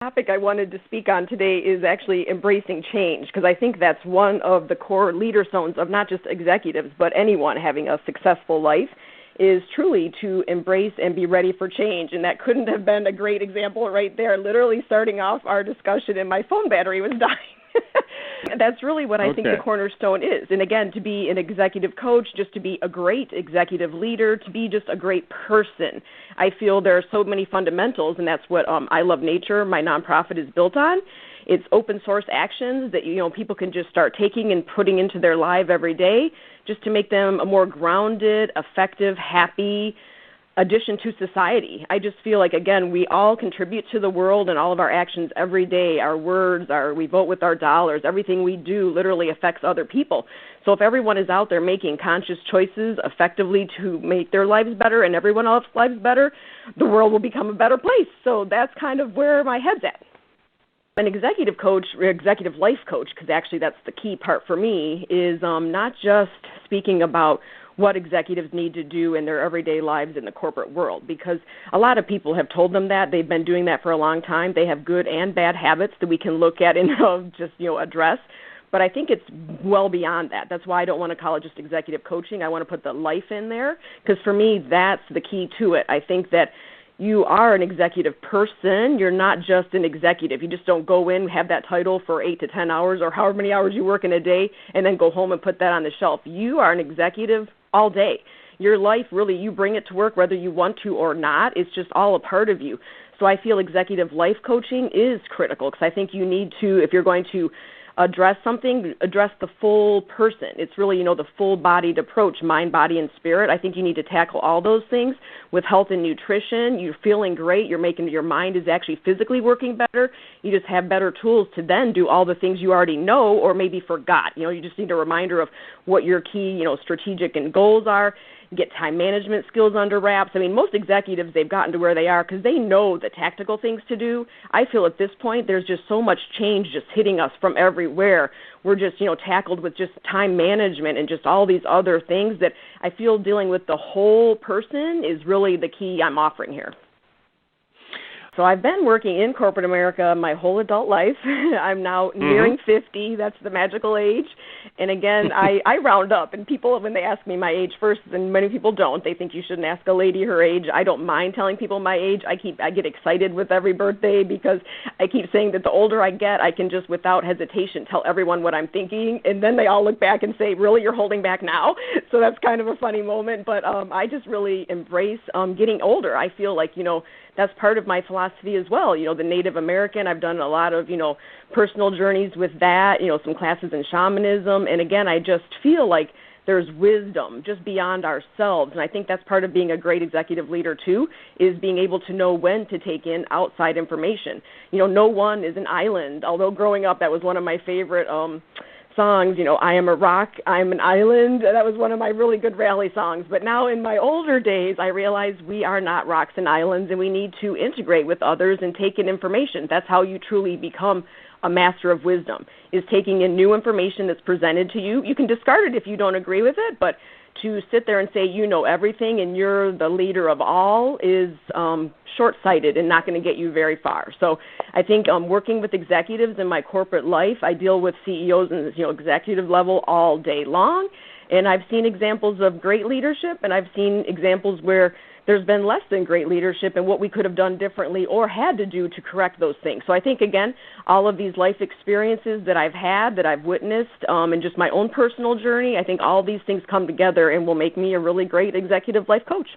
topic I wanted to speak on today is actually embracing change, because I think that's one of the core leader stones of not just executives, but anyone having a successful life, is truly to embrace and be ready for change. And that couldn't have been a great example right there, literally starting off our discussion and my phone battery was dying. That's really what I think the cornerstone is. And again, to be an executive coach, just to be a great executive leader, to be just a great person. I feel there are so many fundamentals, and that's what I Love Nature, my nonprofit, is built on. It's open source actions that people can just start taking and putting into their life every day, just to make them a more grounded, effective, happy addition to society. I just feel like, again, we all contribute to the world and all of our actions every day. Our words, we vote with our dollars. Everything we do literally affects other people. So if everyone is out there making conscious choices effectively to make their lives better and everyone else's lives better, the world will become a better place. So that's kind of where my head's at. An executive coach, or executive life coach, because actually that's the key part for me, is not just speaking about what executives need to do in their everyday lives in the corporate world, because a lot of people have told them that. They've been doing that for a long time. They have good and bad habits that we can look at and just address. But I think it's well beyond that. That's why I don't want to call it just executive coaching. I want to put the life in there, because for me, that's the key to it. I think that you are an executive person. You're not just an executive. You just don't go in, have that title for 8 to 10 hours or however many hours you work in a day, and then go home and put that on the shelf. You are an executive all day. Your life, really, you bring it to work whether you want to or not. It's just all a part of you. So I feel executive life coaching is critical, because I think you need to, if you're going to address something, address the full person. It's really, the full-bodied approach, mind, body, and spirit. I think you need to tackle all those things with health and nutrition. You're feeling great. Your mind is actually physically working better. You just have better tools to then do all the things you already know or maybe forgot. You just need a reminder of what your key, strategic and goals are. Get time management skills under wraps. I mean, most executives, they've gotten to where they are because they know the tactical things to do. I feel at this point there's just so much change just hitting us from everywhere. We're just, tackled with just time management and just all these other things that I feel dealing with the whole person is really the key I'm offering here. So I've been working in corporate America my whole adult life. I'm now nearing 50. That's the magical age. And again, I round up. And people, when they ask me my age first, and many people don't, they think you shouldn't ask a lady her age. I don't mind telling people my age. I get excited with every birthday because I keep saying that the older I get, I can just without hesitation tell everyone what I'm thinking. And then they all look back and say, really, you're holding back now? So that's kind of a funny moment. But I just really embrace getting older. I feel like, that's part of my philosophy as well. The Native American, I've done a lot of, personal journeys with that, some classes in shamanism. And again, I just feel like there's wisdom just beyond ourselves. And I think that's part of being a great executive leader too, is being able to know when to take in outside information. No one is an island, although growing up, that was one of my favorite songs, I am a rock, I'm an island. That was one of my really good rally songs. But now in my older days, I realize we are not rocks and islands, and we need to integrate with others and take in information. That's how you truly become a master of wisdom, is taking in new information that's presented to you. You can discard it if you don't agree with it, but to sit there and say you know everything and you're the leader of all is short-sighted and not going to get you very far. So I think working with executives in my corporate life, I deal with CEOs and executive level all day long, and I've seen examples of great leadership, and I've seen examples where there's been less than great leadership and what we could have done differently or had to do to correct those things. So I think, again, all of these life experiences that I've had, that I've witnessed, and just my own personal journey, I think all these things come together and will make me a really great executive life coach.